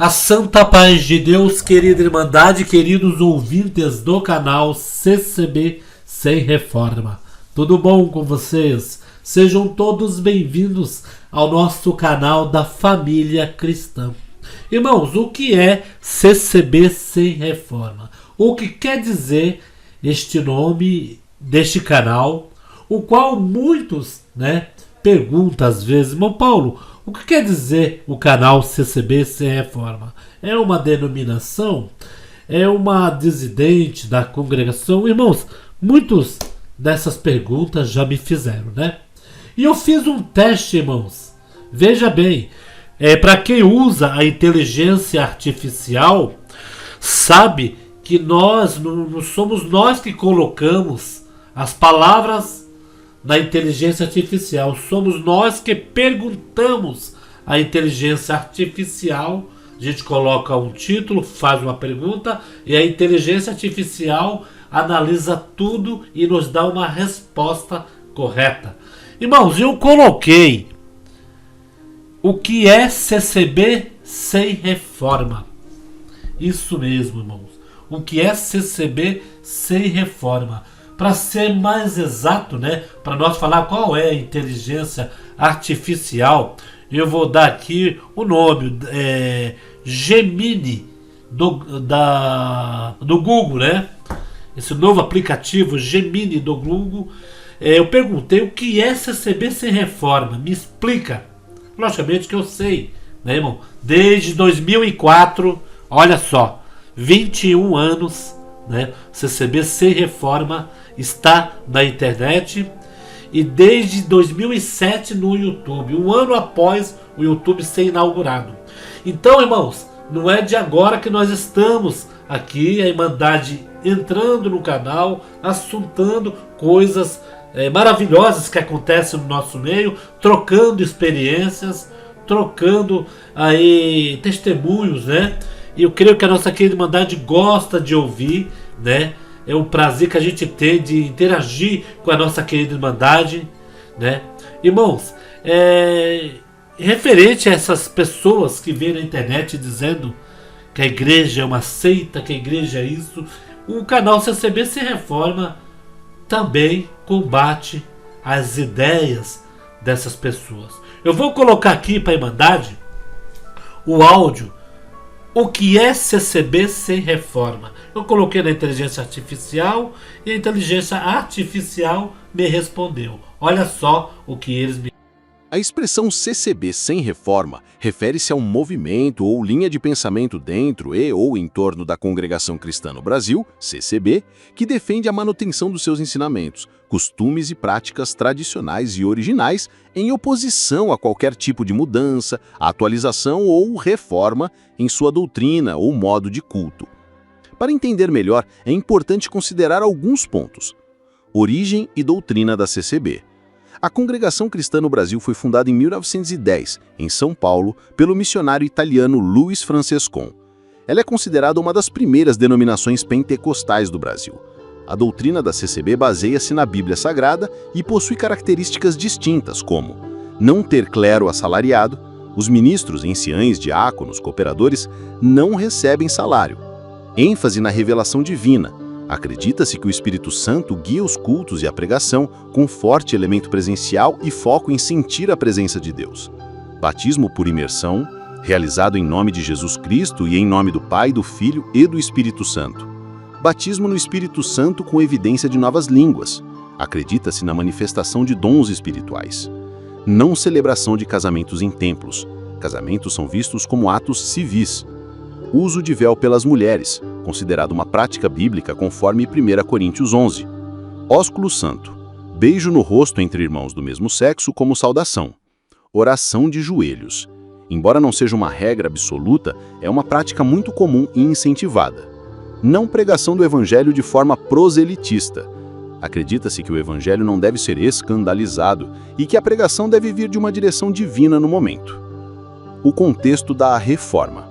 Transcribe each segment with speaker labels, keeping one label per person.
Speaker 1: A santa paz de Deus, querida Irmandade, queridos ouvintes do canal CCB Sem Reforma. Tudo bom com vocês? Sejam todos bem-vindos ao nosso canal da família cristã. Irmãos, o que é CCB Sem Reforma? O que quer dizer este nome deste canal, o qual muitos, perguntam às vezes, irmão Paulo, o que quer dizer o canal CCB Sem Reforma? É uma denominação? É uma dissidente da congregação? Irmãos, muitos dessas perguntas já me fizeram, E eu fiz um teste, irmãos. Veja bem, para quem usa a inteligência artificial, sabe que nós, não somos nós que colocamos as palavras na inteligência artificial. Somos nós que perguntamos à inteligência artificial. A gente coloca um título, faz uma pergunta e a inteligência artificial analisa tudo e nos dá uma resposta correta. Irmãos, eu coloquei o que é CCB Sem Reforma. Isso mesmo, irmãos. O que é CCB Sem Reforma? Para ser mais exato, para nós falar qual é a inteligência artificial, eu vou dar aqui o nome, Gemini, do Google, Esse novo aplicativo, Gemini do Google. Eu perguntei o que é CCB Sem Reforma, me explica. Logicamente que eu sei, irmão? Desde 2004, olha só, 21 anos, CCB Sem Reforma está na internet e desde 2007 no YouTube, um ano após o YouTube ser inaugurado. Então, irmãos, não é de agora que nós estamos aqui, a Irmandade entrando no canal, assuntando coisas maravilhosas que acontecem no nosso meio, trocando experiências, trocando aí testemunhos, E eu creio que a nossa querida Irmandade gosta de ouvir, É um prazer que a gente tem de interagir com a nossa querida Irmandade, Irmãos, referente a essas pessoas que vêm na internet dizendo que a igreja é uma seita, que a igreja é isso, o canal CCB Sem Reforma também combate as ideias dessas pessoas. Eu vou colocar aqui para a Irmandade o áudio. O que é CCB Sem Reforma? Eu coloquei na inteligência artificial e a inteligência artificial me respondeu. Olha só o que eles me...
Speaker 2: A expressão CCB Sem Reforma refere-se a um movimento ou linha de pensamento dentro e ou em torno da Congregação Cristã no Brasil, CCB, que defende a manutenção dos seus ensinamentos, costumes e práticas tradicionais e originais em oposição a qualquer tipo de mudança, atualização ou reforma em sua doutrina ou modo de culto. Para entender melhor, é importante considerar alguns pontos. Origem e doutrina da CCB. A Congregação Cristã no Brasil foi fundada em 1910, em São Paulo, pelo missionário italiano Luiz Francescon. Ela é considerada uma das primeiras denominações pentecostais do Brasil. A doutrina da CCB baseia-se na Bíblia Sagrada e possui características distintas, como não ter clero assalariado, os ministros, anciães, diáconos, cooperadores não recebem salário, ênfase na revelação divina. Acredita-se que o Espírito Santo guia os cultos e a pregação com forte elemento presencial e foco em sentir a presença de Deus. Batismo por imersão, realizado em nome de Jesus Cristo e em nome do Pai, do Filho e do Espírito Santo. Batismo no Espírito Santo com evidência de novas línguas. Acredita-se na manifestação de dons espirituais. Não celebração de casamentos em templos. Casamentos são vistos como atos civis. Uso de véu pelas mulheres, considerado uma prática bíblica conforme 1 Coríntios 11. Ósculo santo. Beijo no rosto entre irmãos do mesmo sexo como saudação. Oração de joelhos. Embora não seja uma regra absoluta, é uma prática muito comum e incentivada. Não pregação do evangelho de forma proselitista. Acredita-se que o evangelho não deve ser escandalizado e que a pregação deve vir de uma direção divina no momento. O contexto da reforma.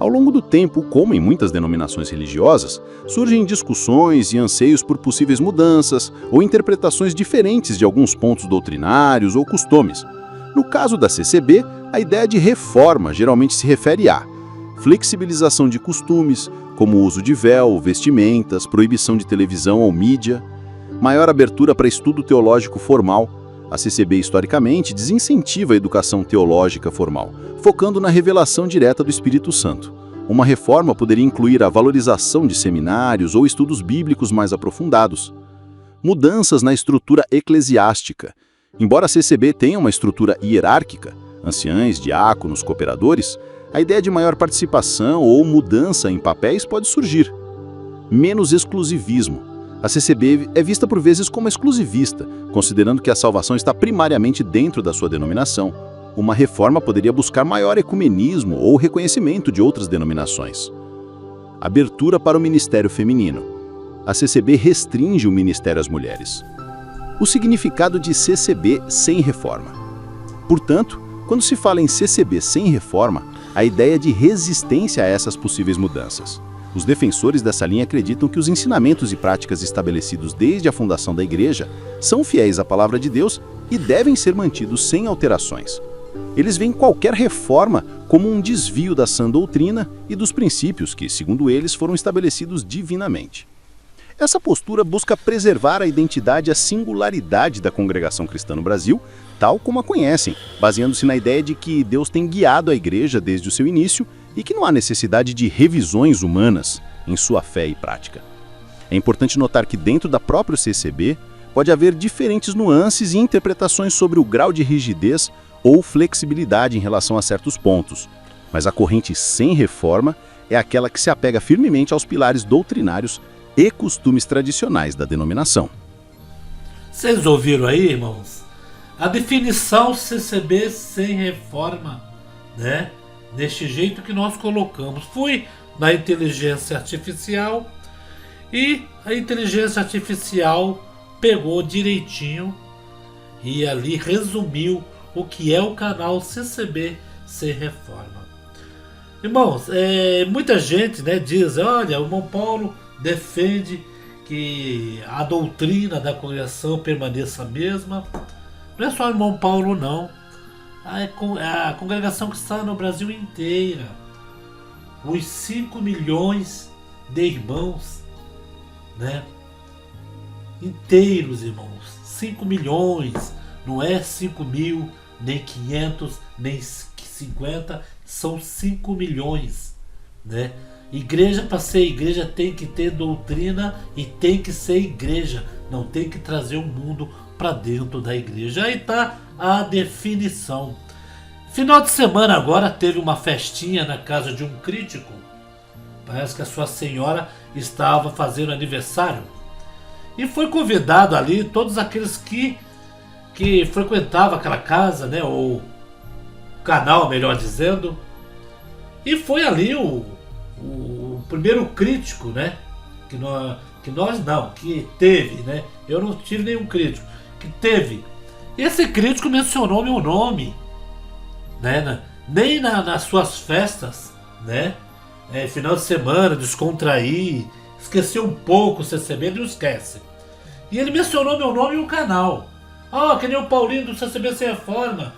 Speaker 2: Ao longo do tempo, como em muitas denominações religiosas, surgem discussões e anseios por possíveis mudanças ou interpretações diferentes de alguns pontos doutrinários ou costumes. No caso da CCB, a ideia de reforma geralmente se refere a flexibilização de costumes, como o uso de véu, vestimentas, proibição de televisão ou mídia, maior abertura para estudo teológico formal. A CCB, historicamente, desincentiva a educação teológica formal, focando na revelação direta do Espírito Santo. Uma reforma poderia incluir a valorização de seminários ou estudos bíblicos mais aprofundados. Mudanças na estrutura eclesiástica. Embora a CCB tenha uma estrutura hierárquica, anciães, diáconos, cooperadores, a ideia de maior participação ou mudança em papéis pode surgir. Menos exclusivismo. A CCB é vista por vezes como exclusivista, considerando que a salvação está primariamente dentro da sua denominação. Uma reforma poderia buscar maior ecumenismo ou reconhecimento de outras denominações. Abertura para o ministério feminino. A CCB restringe o ministério às mulheres. O significado de CCB sem reforma. Portanto, quando se fala em CCB sem reforma, a ideia de resistência a essas possíveis mudanças. Os defensores dessa linha acreditam que os ensinamentos e práticas estabelecidos desde a fundação da Igreja são fiéis à palavra de Deus e devem ser mantidos sem alterações. Eles veem qualquer reforma como um desvio da sã doutrina e dos princípios que, segundo eles, foram estabelecidos divinamente. Essa postura busca preservar a identidade e a singularidade da congregação cristã no Brasil, tal como a conhecem, baseando-se na ideia de que Deus tem guiado a Igreja desde o seu início e que não há necessidade de revisões humanas em sua fé e prática. É importante notar que dentro da própria CCB pode haver diferentes nuances e interpretações sobre o grau de rigidez ou flexibilidade em relação a certos pontos, mas a corrente sem reforma é aquela que se apega firmemente aos pilares doutrinários e costumes tradicionais da denominação.
Speaker 1: Vocês ouviram aí, irmãos? A definição CCB sem reforma, né? Deste jeito que nós colocamos. Fui na inteligência artificial e a inteligência artificial pegou direitinho e ali resumiu o que é o canal CCB sem reforma. Irmãos, muita gente, né, diz, olha, o irmão Paulo defende que a doutrina da congregação permaneça a mesma. Não é só o irmão Paulo, não. A congregação cristã no Brasil inteira. Os 5 milhões de irmãos, né? Inteiros, irmãos. 5 milhões. Não é 5 mil, nem 500, nem 50. São 5 milhões, né? Igreja, para ser igreja, tem que ter doutrina e tem que ser igreja. Não tem que trazer o mundo para dentro da igreja. Aí está a definição. Final de semana agora teve uma festinha na casa de um crítico. Parece que a sua senhora estava fazendo aniversário. E foi convidado ali todos aqueles que frequentavam aquela casa, né? Ou canal, melhor dizendo. E foi ali o primeiro crítico, né? Que teve, né? Eu não tive nenhum crítico. Que teve. Esse crítico mencionou meu nome, né? Nem nas suas festas, né? Final de semana, descontrair, esquecer um pouco o CCB, ele não esquece. E ele mencionou meu nome e o canal. Que nem o Paulinho do CCB Sem Reforma.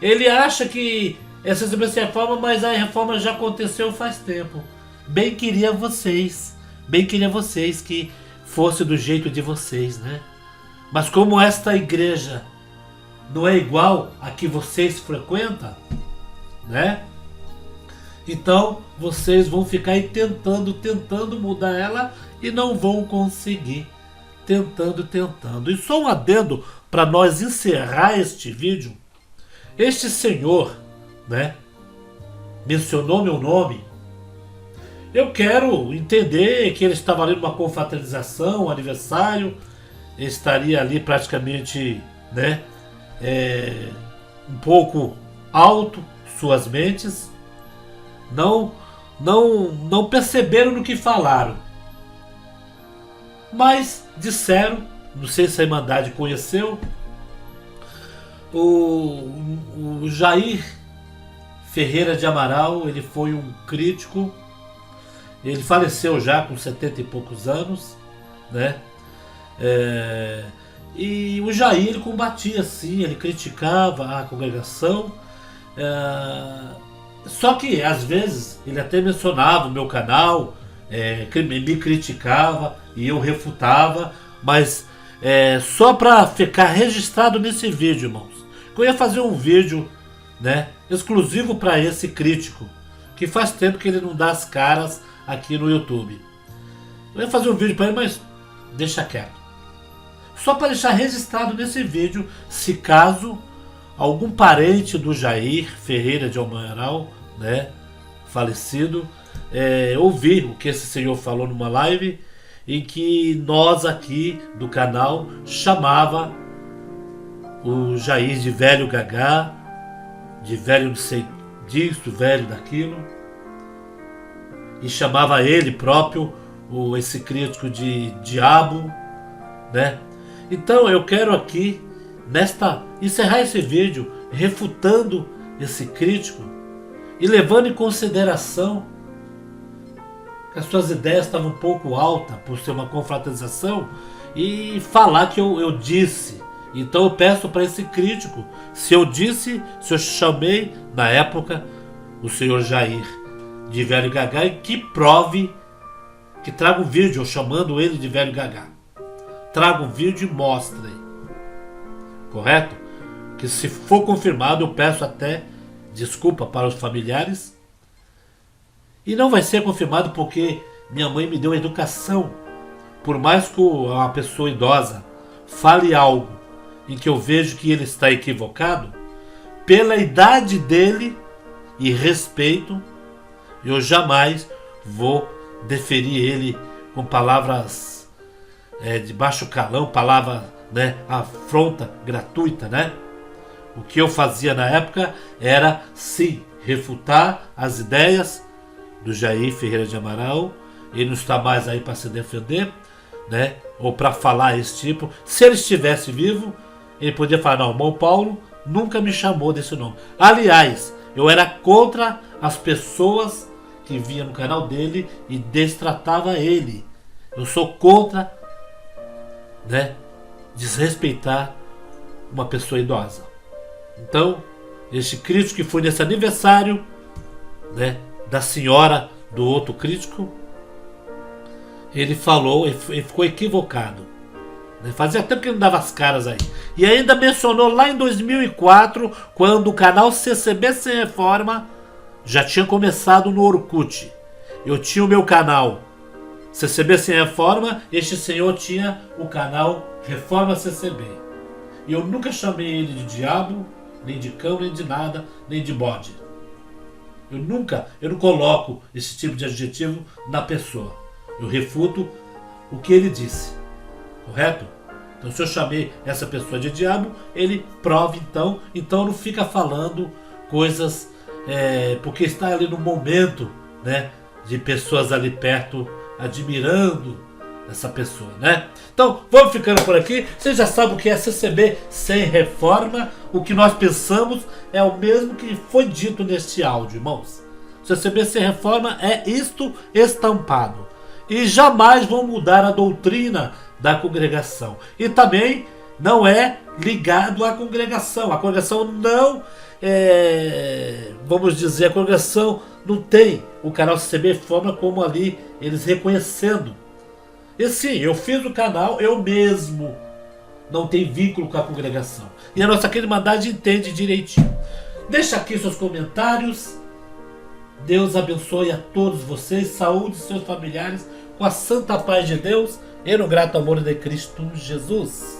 Speaker 1: Ele acha que é CCB Sem Reforma, mas a reforma já aconteceu faz tempo. Bem queria vocês que fosse do jeito de vocês, né? Mas como esta igreja não é igual a que vocês frequentam, né? Então vocês vão ficar aí tentando mudar ela e não vão conseguir. Tentando. E só um adendo para nós encerrar este vídeo. Este senhor, né, mencionou meu nome. Eu quero entender que ele estava ali numa confraternização, um aniversário, estaria ali praticamente, né, um pouco alto, suas mentes, não perceberam no que falaram, mas disseram, não sei se a Irmandade conheceu, o Jair Ferreira de Amaral, ele foi um crítico. Ele faleceu já com 70 e poucos anos, né? E o Jair, ele combatia sim, ele criticava a congregação, Só que às vezes ele até mencionava o meu canal, me criticava e eu refutava, mas só para ficar registrado nesse vídeo, irmãos, que eu ia fazer um vídeo, né, exclusivo para esse crítico, que faz tempo que ele não dá as caras aqui no YouTube. Eu ia fazer um vídeo para ele, mas deixa quieto. Só para deixar registrado nesse vídeo, se caso algum parente do Jair Ferreira de Amaral, né, falecido, ouvir o que esse senhor falou numa live, em que nós aqui do canal chamava o Jair de velho gagá, de velho não sei disso, velho daquilo, e chamava ele próprio, esse crítico, de diabo, né? Então eu quero aqui encerrar esse vídeo refutando esse crítico e levando em consideração que as suas ideias estavam um pouco altas por ser uma confraternização, e falar que eu disse. Então eu peço para esse crítico, se eu chamei na época o senhor Jair de velho gagá, e que prove, que traga um vídeo eu chamando ele de velho gagá. Traga um vídeo e mostre. Correto? Que se for confirmado, eu peço até desculpa para os familiares. E não vai ser confirmado porque minha mãe me deu educação. Por mais que uma pessoa idosa fale algo em que eu vejo que ele está equivocado, pela idade dele e respeito, eu jamais vou deferir ele com palavras de baixo calão, palavra, né, afronta gratuita, né? O que eu fazia na época era, sim, refutar as ideias do Jair Ferreira de Amaral. Ele não está mais aí para se defender, né? Ou para falar esse tipo. Se ele estivesse vivo, ele podia falar, não, o irmão Paulo nunca me chamou desse nome. Aliás, eu era contra as pessoas que vinham no canal dele e destratava ele. Eu sou contra, né, desrespeitar uma pessoa idosa. Então, este crítico que foi nesse aniversário, né, da senhora do outro crítico, ele falou, ele ficou equivocado, né? Fazia tempo que ele não dava as caras aí. E ainda mencionou lá em 2004, quando o canal CCB Sem Reforma já tinha começado no Orkut. Eu tinha o meu canal CCB Sem Reforma, este senhor tinha o canal Reforma CCB. E eu nunca chamei ele de diabo, nem de cão, nem de nada, nem de bode. Eu não coloco esse tipo de adjetivo na pessoa. Eu refuto o que ele disse. Correto? Então, se eu chamei essa pessoa de diabo, ele prove então não fica falando coisas porque está ali no momento, né, de pessoas ali perto admirando essa pessoa, né? Então, vamos ficando por aqui. Você já sabe o que é CCB Sem Reforma. O que nós pensamos é o mesmo que foi dito neste áudio, irmãos. CCB Sem Reforma é isto estampado. E jamais vão mudar a doutrina da congregação. E também não é ligado à congregação. A congregação não vamos dizer, a congregação não tem o canal CCB Reforma como ali eles reconhecendo. E sim, eu fiz o canal, eu mesmo não tenho vínculo com a congregação. E a nossa querida Irmandade entende direitinho. Deixa aqui seus comentários. Deus abençoe a todos vocês. Saúde seus familiares com a santa paz de Deus e no grato amor de Cristo Jesus.